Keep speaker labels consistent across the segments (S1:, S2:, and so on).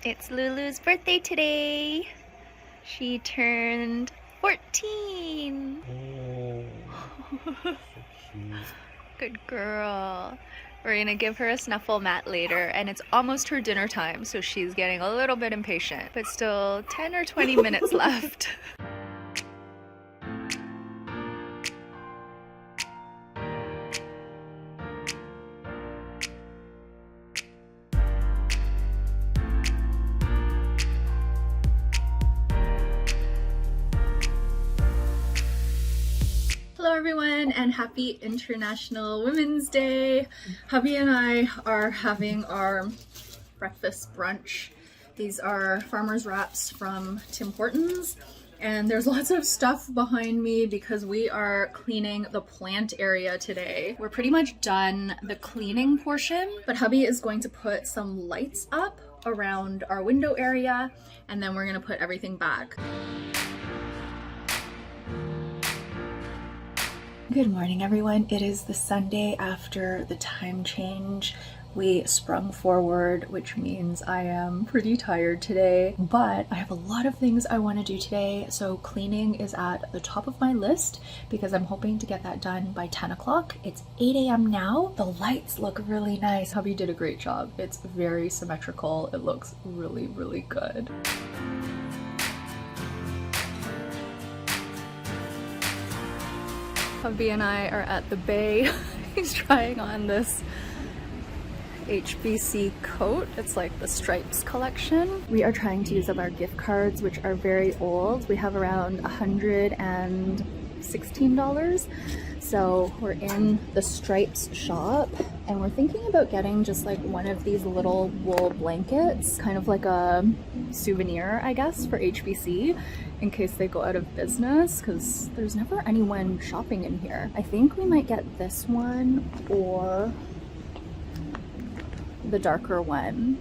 S1: It's Lulu's birthday today. She turned 14.
S2: Oh, so cute.
S1: Good girl. We're gonna give her a snuffle mat later, and it's almost her dinner time, so she's getting a little bit impatient, but still 10 or 20 minutes left. Hello everyone, and happy International Women's Day. Hubby and I are having our breakfast brunch. These are farmer's wraps from Tim Hortons, and there's lots of stuff behind me because we are cleaning the plant area today. We're pretty much done the cleaning portion, but hubby is going to put some lights up around our window area, and then we're gonna put everything back. Good morning, everyone. It is the Sunday after the time change. We sprung forward, which means I am pretty tired today, but I have a lot of things I want to do today. So cleaning is at the top of my list because I'm hoping to get that done by 10 o'clock. It's 8 a.m. now. The lights look really nice. Hubby did a great job. It's very symmetrical. It looks really, really good. Hubby and I are at the bay. He's trying on this HBC coat. It's like the stripes collection. We are trying to use up our gift cards, which are very old. We have around $116. So we're in the stripes shop, and we're thinking about getting just like one of these little wool blankets, kind of like a souvenir, I guess, for HBC in case they go out of business, because there's never anyone shopping in here. I think we might get this one or the darker one.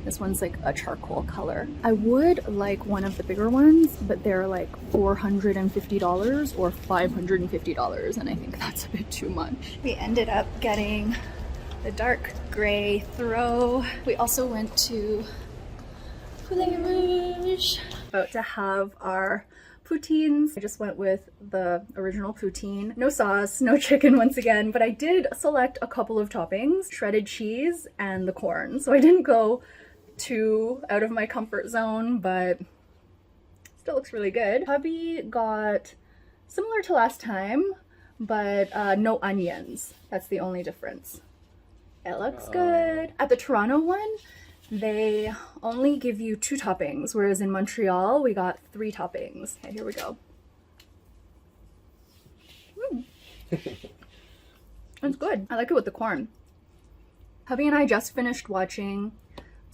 S1: This one's like a charcoal color. I would like one of the bigger ones, but they're like $450 or $550, and I think that's a bit too much. We ended up getting the dark gray throw. We also went to Poulet Rouge. About to have our poutines. I just went with the original poutine. No sauce, no chicken once again, but I did select a couple of toppings, shredded cheese and the corn. So I didn't go too out of my comfort zone, but still looks really good. Hubby got similar to last time, but no onions. That's the only difference. It looks good. At the Toronto one, they only give you 2 toppings, whereas in Montreal, we got 3 toppings. Okay, here we go. It's good. I like it with the corn. Hubby and I just finished watching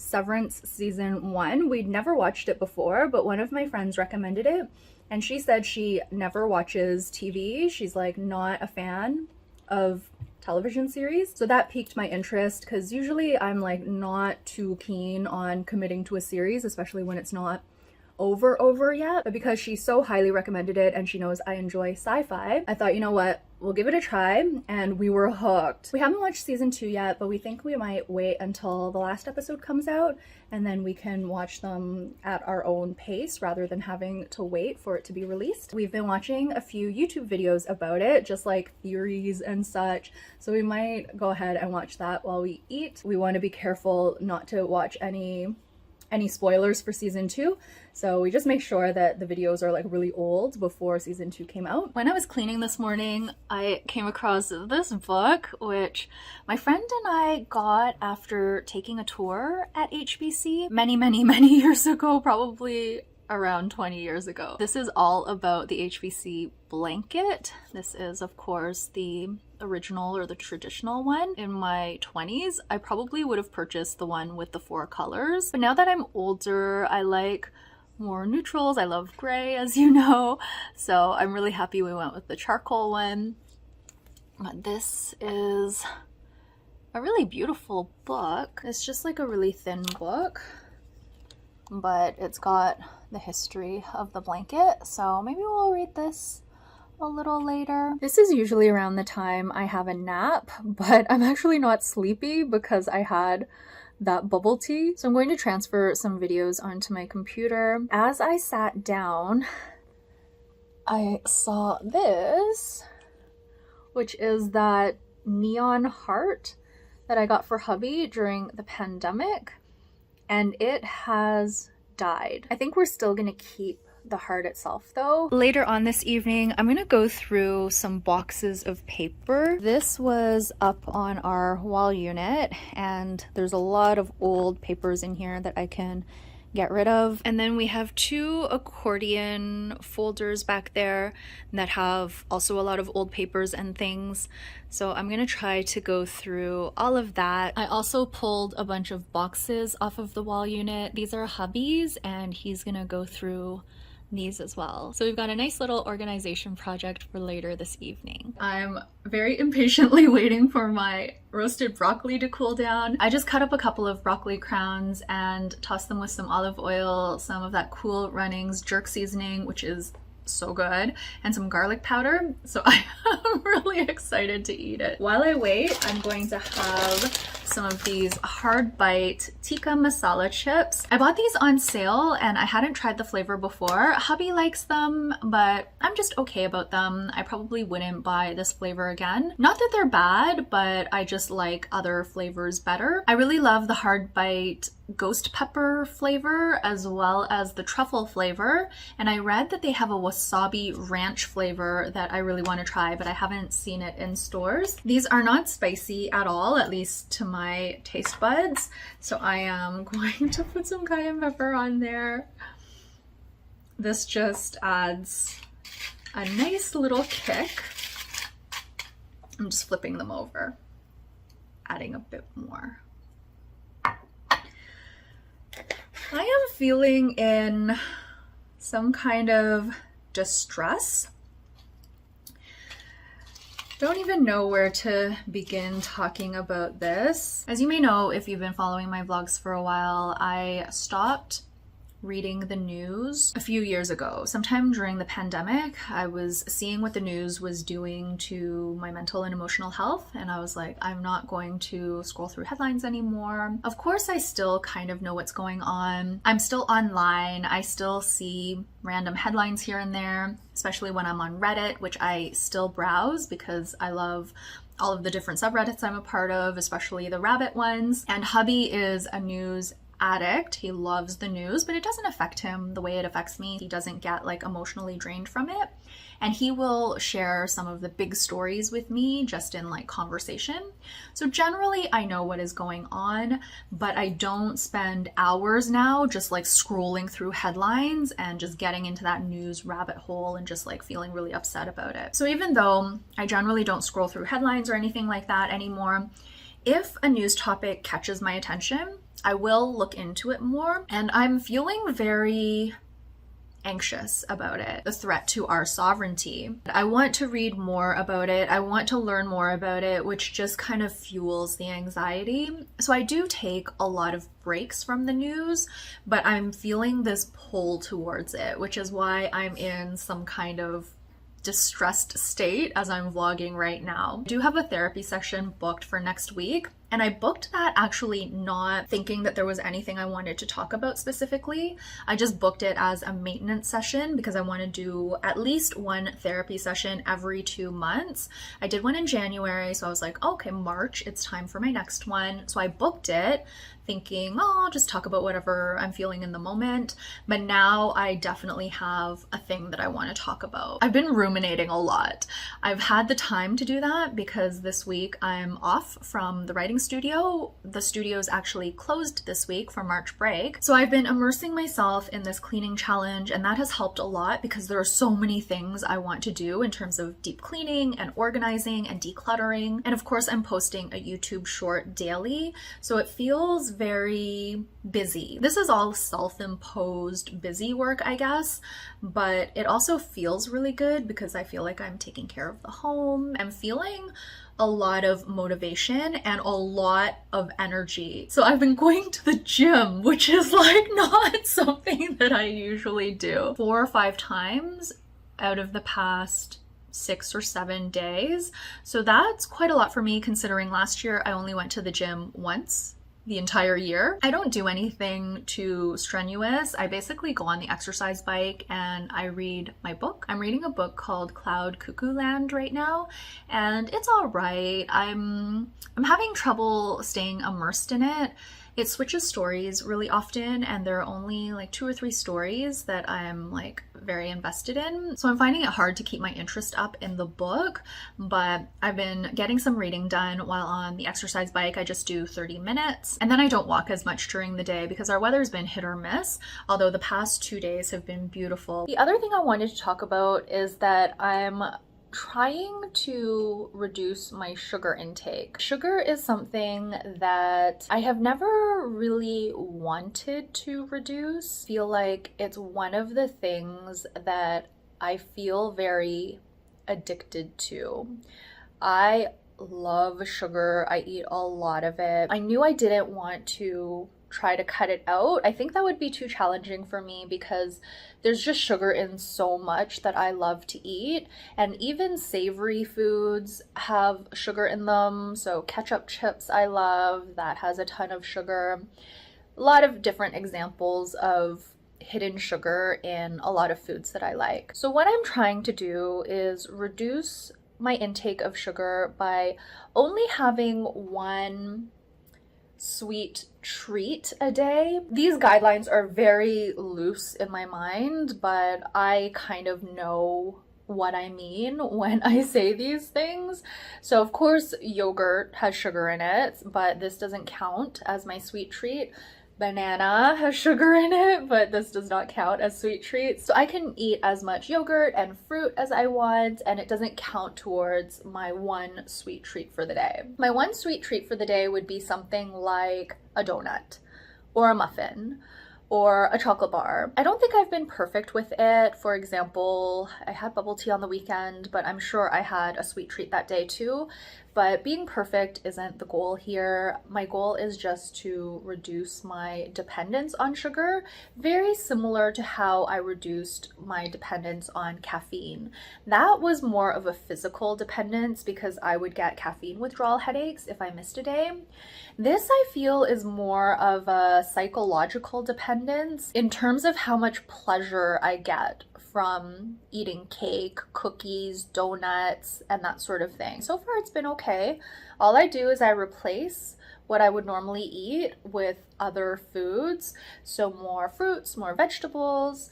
S1: Severance season 1. We'd never watched it before, but one of my friends recommended it, and she said she never watches TV. She's like not a fan of television series, so that piqued my interest because usually I'm like not too keen on committing to a series, especially when it's not over yet. But because she so highly recommended it and she knows I enjoy sci-fi, I thought, you know what, we'll give it a try, and we were hooked. We haven't watched season 2 yet, but we think we might wait until the last episode comes out, and then we can watch them at our own pace rather than having to wait for it to be released. We've been watching a few YouTube videos about it, just like theories and such, so we might go ahead and watch that while we eat. We want to be careful not to watch any spoilers for season 2, so we just make sure that the videos are like really old before season 2 came out. When I was cleaning this morning, I came across this book, which my friend and I got after taking a tour at HBC many years ago, probably around 20 years ago. This is all about the HBC blanket. This is, of course, the original or the traditional one. In my 20s, I probably would have purchased the one with the 4 colors. But now that I'm older, I like more neutrals. I love gray, as you know. So I'm really happy we went with the charcoal one. But this is a really beautiful book. It's just like a really thin book, but it's got the history of the blanket. So maybe we'll read this a little later. This is usually around the time I have a nap, but I'm actually not sleepy because I had that bubble tea. So I'm going to transfer some videos onto my computer. As I sat down, I saw this, which is that neon heart that I got for hubby during the pandemic, and it has died. I think we're still gonna keep the heart itself though. Later on this evening, I'm gonna go through some boxes of paper. This was up on our wall unit, and there's a lot of old papers in here that I can get rid of. And then we have 2 accordion folders back there that have also a lot of old papers and things. So I'm gonna try to go through all of that. I also pulled a bunch of boxes off of the wall unit. These are hubby's, and he's gonna go through these as well. So we've got a nice little organization project for later this evening. I'm very impatiently waiting for my roasted broccoli to cool down. I just cut up a couple of broccoli crowns and tossed them with some olive oil, some of that Cool Runnings jerk seasoning, which is so good, and some garlic powder. So I am really excited to eat it. While I wait, I'm going to have some of these Hardbite tikka masala chips. I bought these on sale and I hadn't tried the flavor before. Hubby likes them, but I'm just okay about them. I probably wouldn't buy this flavor again. Not that they're bad, but I just like other flavors better. I really love the Hardbite ghost pepper flavor as well as the truffle flavor, and I read that they have a wasabi ranch flavor that I really want to try, but I haven't seen it in stores. These are not spicy at all, at least to my taste buds, so I am going to put some cayenne pepper on there. This just adds a nice little kick. I'm just flipping them over, adding a bit more. I am feeling in some kind of distress. Don't even know where to begin talking about this. As you may know, if you've been following my vlogs for a while, I stopped reading the news a few years ago. Sometime during the pandemic, I was seeing what the news was doing to my mental and emotional health, and I was like, I'm not going to scroll through headlines anymore. Of course, I still kind of know what's going on. I'm still online. I still see random headlines here and there, especially when I'm on Reddit, which I still browse because I love all of the different subreddits I'm a part of, especially the rabbit ones. And hubby is a news addict. He loves the news, but it doesn't affect him the way it affects me. He doesn't get like emotionally drained from it, and he will share some of the big stories with me just in like conversation. So generally I know what is going on, but I don't spend hours now just like scrolling through headlines and just getting into that news rabbit hole and just like feeling really upset about it. So even though I generally don't scroll through headlines or anything like that anymore, if a news topic catches my attention, I will look into it more, and I'm feeling very anxious about it. The threat to our sovereignty. I want to read more about it. I want to learn more about it, which just kind of fuels the anxiety. So I do take a lot of breaks from the news, but I'm feeling this pull towards it, which is why I'm in some kind of distressed state as I'm vlogging right now. I do have a therapy session booked for next week, and I booked that actually not thinking that there was anything I wanted to talk about specifically. I just booked it as a maintenance session because I want to do at least one therapy session every 2 months. I did one in January, so I was like, okay, March, it's time for my next one. So I booked it thinking, oh, I'll just talk about whatever I'm feeling in the moment. But now I definitely have a thing that I want to talk about. I've been ruminating a lot. I've had the time to do that because this week I'm off from the writing studio. The studio's actually closed this week for March break. So I've been immersing myself in this cleaning challenge, and that has helped a lot because there are so many things I want to do in terms of deep cleaning and organizing and decluttering. And of course, I'm posting a YouTube short daily, so it feels very busy. This is all self-imposed busy work, I guess, but it also feels really good because I feel like I'm taking care of the home. I'm feeling a lot of motivation and a lot of energy. So I've been going to the gym, which is like not something that I usually do. 4 or 5 times out of the past 6 or 7 days. So that's quite a lot for me considering last year I only went to the gym once the entire year. I don't do anything too strenuous. I basically go on the exercise bike and I read my book. I'm reading a book called Cuckoo Land right now, and it's all right. I'm having trouble staying immersed in it. It switches stories really often, and there are only like 2 or 3 stories that I'm like very invested in. So I'm finding it hard to keep my interest up in the book, but I've been getting some reading done while on the exercise bike. I just do 30 minutes, and then I don't walk as much during the day because our weather's been hit or miss, although the past 2 days have been beautiful. The other thing I wanted to talk about is that I'm trying to reduce my sugar intake. Sugar is something that I have never really wanted to reduce. I feel like it's one of the things that I feel very addicted to. I love sugar. I eat a lot of it. I knew I didn't want to try to cut it out. I think that would be too challenging for me because there's just sugar in so much that I love to eat, and even savory foods have sugar in them. So ketchup chips I love, that has a ton of sugar. A lot of different examples of hidden sugar in a lot of foods that I like. So what I'm trying to do is reduce my intake of sugar by only having one sweet treat a day. These guidelines are very loose in my mind, but I kind of know what I mean when I say these things. So of course yogurt has sugar in it, but this doesn't count as my sweet treat. Banana has sugar in it, but this does not count as sweet treats. So I can eat as much yogurt and fruit as I want, and it doesn't count towards my one sweet treat for the day. My one sweet treat for the day would be something like a donut or a muffin or a chocolate bar. I don't think I've been perfect with it. For example, I had bubble tea on the weekend, but I'm sure I had a sweet treat that day too. But being perfect isn't the goal here. My goal is just to reduce my dependence on sugar, very similar to how I reduced my dependence on caffeine. That was more of a physical dependence because I would get caffeine withdrawal headaches if I missed a day. This, I feel, is more of a psychological dependence in terms of how much pleasure I get from eating cake, cookies, donuts, and that sort of thing. So far, it's been okay. All I do is I replace what I would normally eat with other foods. So more fruits, more vegetables,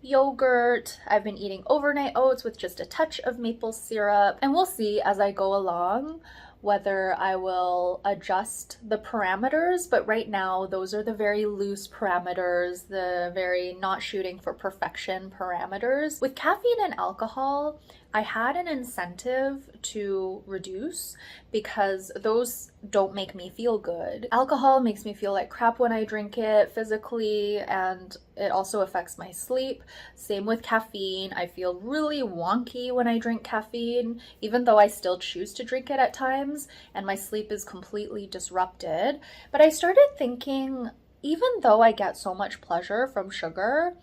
S1: yogurt. I've been eating overnight oats with just a touch of maple syrup, and we'll see as I go along whether I will adjust the parameters, but right now those are the very loose parameters, the very not shooting for perfection parameters. With caffeine and alcohol, I had an incentive to reduce because those don't make me feel good. Alcohol makes me feel like crap when I drink it physically, and it also affects my sleep. Same with caffeine. I feel really wonky when I drink caffeine, even though I still choose to drink it at times, and my sleep is completely disrupted. But I started thinking, even though I get so much pleasure from sugar,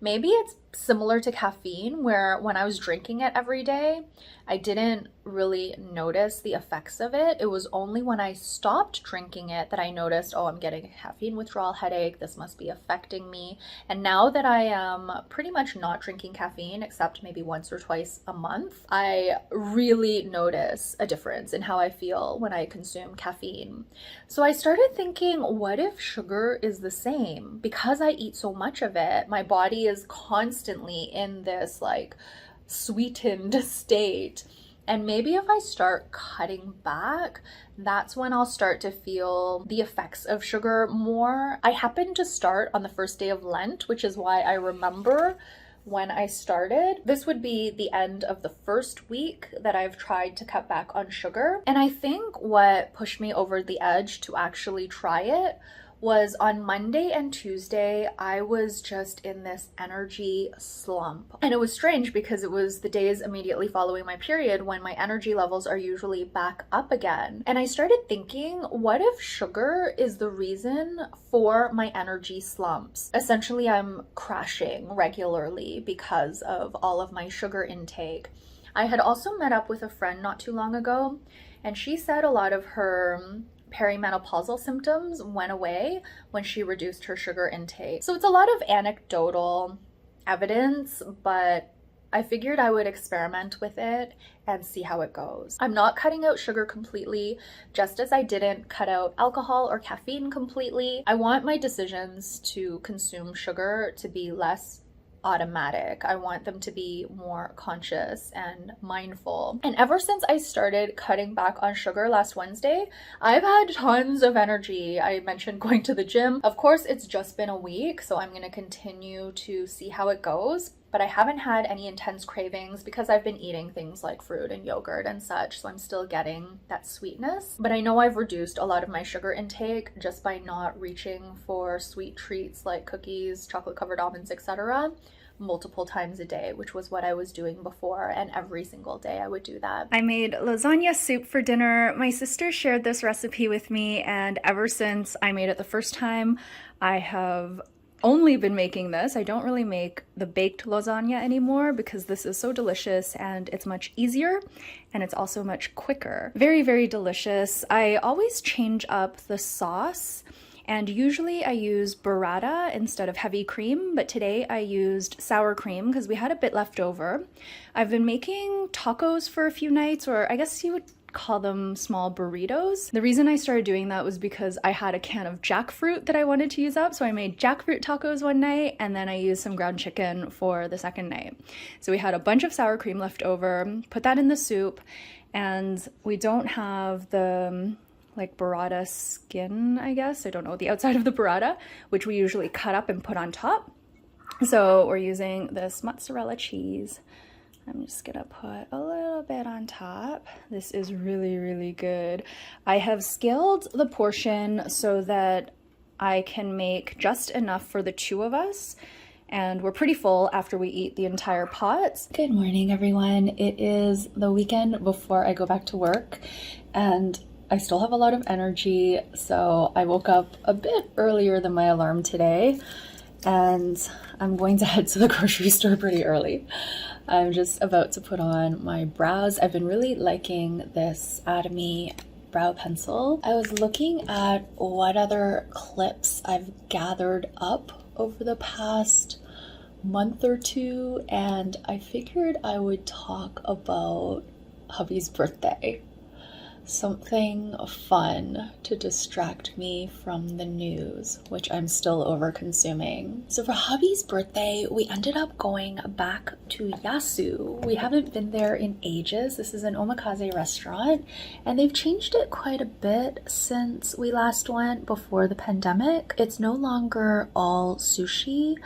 S1: maybe it's similar to caffeine, where when I was drinking it every day, I didn't really notice the effects of it. It was only when I stopped drinking it that I noticed, oh, I'm getting a caffeine withdrawal headache. This must be affecting me. And now that I am pretty much not drinking caffeine, except maybe once or twice a month, I really notice a difference in how I feel when I consume caffeine. So I started thinking, what if sugar is the same? Because I eat so much of it, my body is constantly in this like sweetened state. And maybe if I start cutting back, that's when I'll start to feel the effects of sugar more. I happened to start on the first day of Lent, which is why I remember when I started. This would be the end of the first week that I've tried to cut back on sugar. And I think what pushed me over the edge to actually try it was on Monday and Tuesday, I was just in this energy slump. And it was strange because it was the days immediately following my period when my energy levels are usually back up again. And I started thinking, what if sugar is the reason for my energy slumps? Essentially, I'm crashing regularly because of all of my sugar intake. I had also met up with a friend not too long ago, and she said a lot of her perimenopausal symptoms went away when she reduced her sugar intake. So it's a lot of anecdotal evidence, but I figured I would experiment with it and see how it goes. I'm not cutting out sugar completely, just as I didn't cut out alcohol or caffeine completely. I want my decisions to consume sugar to be less automatic. I want them to be more conscious and mindful. And ever since I started cutting back on sugar last Wednesday, I've had tons of energy. I mentioned going to the gym. Of course, it's just been a week, so I'm gonna continue to see how it goes. But I haven't had any intense cravings because I've been eating things like fruit and yogurt and such, so I'm still getting that sweetness. But I know I've reduced a lot of my sugar intake just by not reaching for sweet treats like cookies, chocolate covered almonds, etc. multiple times a day, which was what I was doing before, and every single day I would do that. I made lasagna soup for dinner. My sister shared this recipe with me, and ever since I made it the first time, I have only been making this. I don't really make the baked lasagna anymore because this is so delicious and it's much easier and it's also much quicker. Very, very delicious. I always change up the sauce. And usually I use burrata instead of heavy cream, but today I used sour cream because we had a bit left over. I've been making tacos for a few nights, or I guess you would call them small burritos. The reason I started doing that was because I had a can of jackfruit that I wanted to use up, so I made jackfruit tacos one night, and then I used some ground chicken for the second night. So we had a bunch of sour cream left over, put that in the soup, and we don't have the like burrata skin, I guess. I don't know, the outside of the burrata, which we usually cut up and put on top. So we're using this mozzarella cheese. I'm just gonna put a little bit on top. This is really, really good. I have scaled the portion so that I can make just enough for the two of us. And we're pretty full after we eat the entire pot. Good morning, everyone. It is the weekend before I go back to work, and I still have a lot of energy, so I woke up a bit earlier than my alarm today, and I'm going to head to the grocery store pretty early. I'm just about to put on my brows. I've been really liking this Atomy brow pencil. I was looking at what other clips I've gathered up over the past month or two, and I figured I would talk about hubby's birthday. Something fun to distract me from the news, which I'm still over consuming. So for hubby's birthday, we ended up going back to Yasu. We haven't been there in ages. This is an omakase restaurant, and they've changed it quite a bit since we last went before the pandemic. It's no longer all sushi.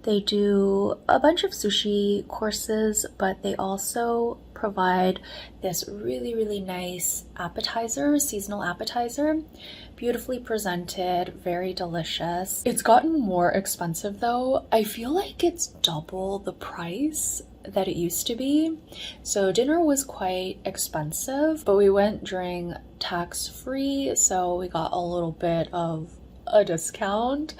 S1: They do a bunch of sushi courses, but they also provide this really, really nice appetizer, seasonal appetizer, beautifully presented, very delicious. It's gotten more expensive though. I feel like it's double the price that it used to be. So dinner was quite expensive, but we went during tax-free, so we got a little bit of a discount,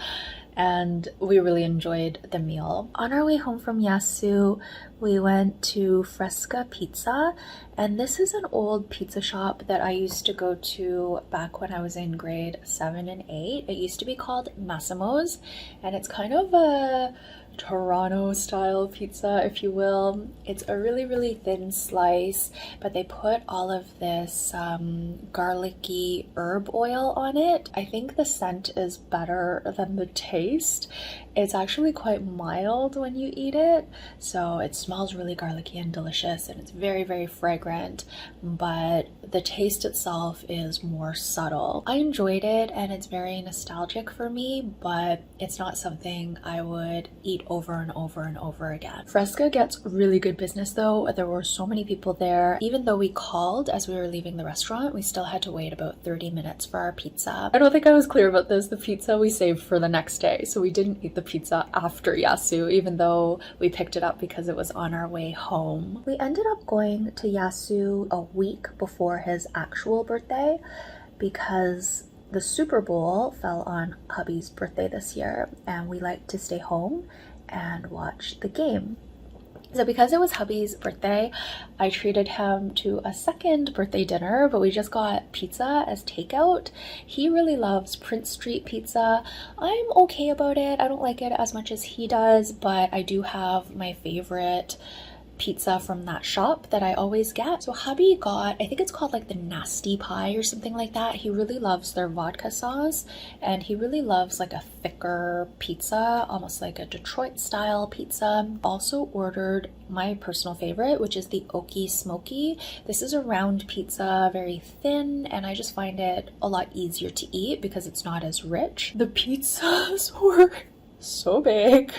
S1: and we really enjoyed the meal. On our way home from Yasu, we went to Fresca Pizza, and this is an old pizza shop that I used to go to back when I was in grade 7 and 8. It used to be called Massimo's, and it's kind of a Toronto style pizza, if you will. It's a really, really thin slice, but they put all of this garlicky herb oil on it. I think the scent is better than the taste. It's actually quite mild when you eat it, so it smells really garlicky and delicious, and it's very, very fragrant, but the taste itself is more subtle. I enjoyed it, and it's very nostalgic for me, but it's not something I would eat over and over and over again. Fresca gets really good business though. There were so many people there. Even though we called as we were leaving the restaurant, we still had to wait about 30 minutes for our pizza. I don't think I was clear about this. The pizza we saved for the next day, so we didn't eat the pizza after Yasu, even though we picked it up because it was on our way home. We ended up going to Yasu a week before his actual birthday because the Super Bowl fell on hubby's birthday this year, and we like to stay home and watch the game. So because it was hubby's birthday, I treated him to a second birthday dinner, but we just got pizza as takeout. He really loves Prince Street pizza. I'm okay about it. I don't like it as much as he does, but I do have my favorite pizza from that shop that I always get. So hubby got, I think it's called like the Nasty Pie or something like that. He really loves their vodka sauce, and he really loves like a thicker pizza, almost like a Detroit style pizza. Also ordered my personal favorite, which is the Okie Smoky. This is a round pizza, very thin, and I just find it a lot easier to eat because it's not as rich. The pizzas were so big.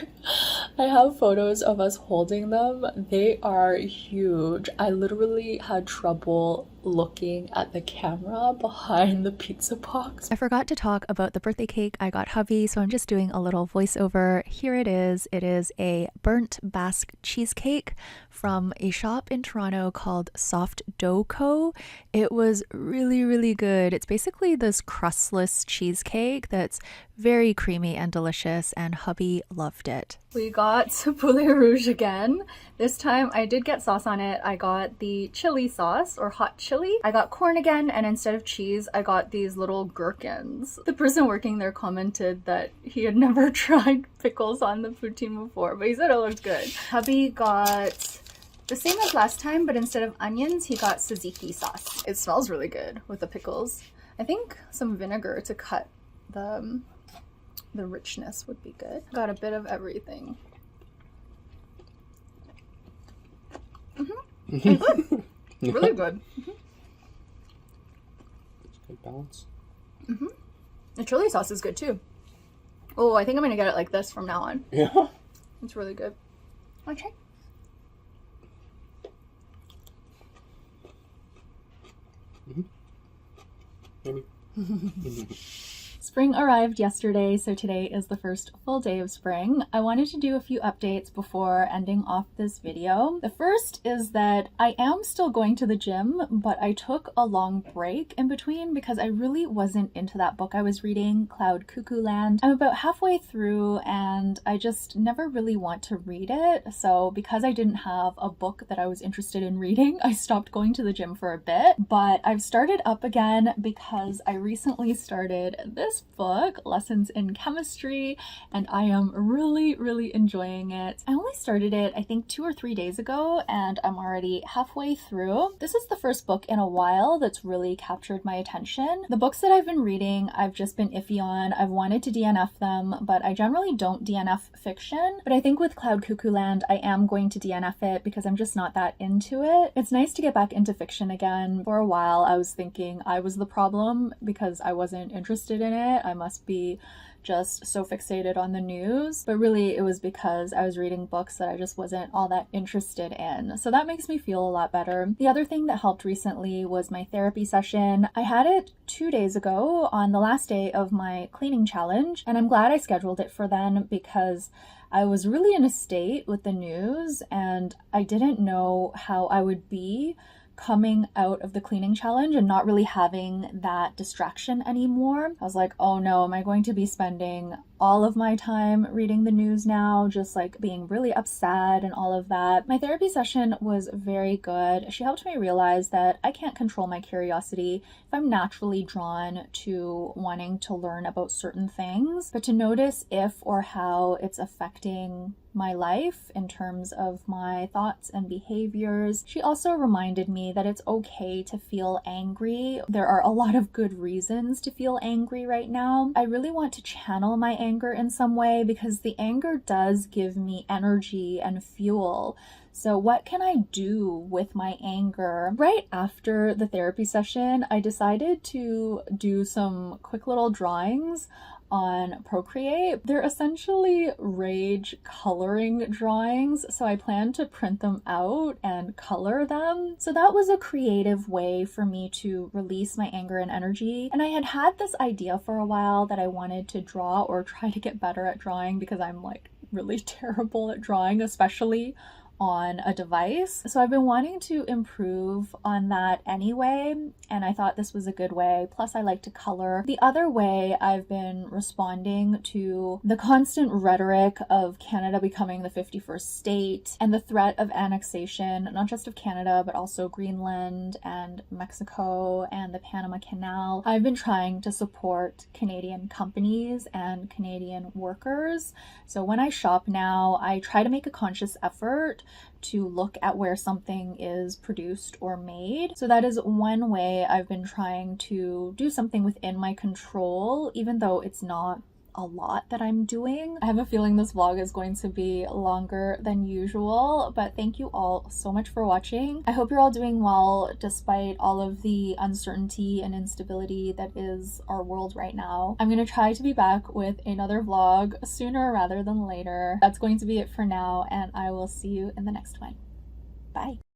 S1: I have photos of us holding them. They are huge. I literally had trouble looking at the camera behind the pizza box. I forgot to talk about the birthday cake I got hubby, so I'm just doing a little voiceover. Here it is. It is a burnt Basque cheesecake from a shop in Toronto called Soft Dough Co. It was really, really good. It's basically this crustless cheesecake that's very creamy and delicious, and hubby loved it. We got Poulet Rouge again. This time I did get sauce on it. I got the chili sauce, or hot chili. I got corn again, and instead of cheese, I got these little gherkins. The person working there commented that he had never tried pickles on the poutine before, but he said it looked good. Hubby got the same as last time, but instead of onions, he got tzatziki sauce. It smells really good with the pickles. I think some vinegar to cut the richness would be good. Got a bit of everything. Good. Really good.
S2: Good balance.
S1: The chili sauce is good too. Oh, I think I'm gonna get it like this from now on.
S2: Yeah.
S1: It's really good. Okay.
S2: Maybe.
S1: Spring arrived yesterday, so today is the first full day of spring. I wanted to do a few updates before ending off this video. The first is that I am still going to the gym, but I took a long break in between because I really wasn't into that book I was reading, Cuckoo Land. I'm about halfway through and I just never really want to read it. So because I didn't have a book that I was interested in reading, I stopped going to the gym for a bit. But I've started up again because I recently started this book, Lessons in Chemistry, and I am really, really enjoying it. I only started it, I think 2 or 3 days ago, and I'm already halfway through. This is the first book in a while that's really captured my attention. The books that I've been reading, I've just been iffy on. I've wanted to DNF them, but I generally don't DNF fiction. But I think with Cuckoo Land, I am going to DNF it because I'm just not that into it. It's nice to get back into fiction again. For a while, I was thinking I was the problem because I wasn't interested in it. I must be just so fixated on the news, but really it was because I was reading books that I just wasn't all that interested in. So that makes me feel a lot better. The other thing that helped recently was my therapy session. I had it 2 days ago on the last day of my cleaning challenge, and I'm glad I scheduled it for then because I was really in a state with the news and I didn't know how I would be coming out of the cleaning challenge and not really having that distraction anymore. I was like, oh no, am I going to be spending all of my time reading the news now, just like being really upset and all of that. My therapy session was very good. She helped me realize that I can't control my curiosity if I'm naturally drawn to wanting to learn about certain things, but to notice if or how it's affecting my life in terms of my thoughts and behaviors. She also reminded me that it's okay to feel angry. There are a lot of good reasons to feel angry right now. I really want to channel my anger in some way because the anger does give me energy and fuel. So what can I do with my anger? Right after the therapy session, I decided to do some quick little drawings on Procreate. They're essentially rage coloring drawings, so I plan to print them out and color them. So that was a creative way for me to release my anger and energy. And I had this idea for a while that I wanted to draw or try to get better at drawing because I'm like really terrible at drawing, especially on a device. So I've been wanting to improve on that anyway, and I thought this was a good way. Plus I like to color. The other way I've been responding to the constant rhetoric of Canada becoming the 51st state and the threat of annexation, not just of Canada, but also Greenland and Mexico and the Panama Canal. I've been trying to support Canadian companies and Canadian workers. So when I shop now, I try to make a conscious effort to look at where something is produced or made. So that is one way I've been trying to do something within my control, even though it's not a lot that I'm doing. I have a feeling this vlog is going to be longer than usual, but thank you all so much for watching. I hope you're all doing well despite all of the uncertainty and instability that is our world right now. I'm gonna try to be back with another vlog sooner rather than later. That's going to be it for now, and I will see you in the next one. Bye.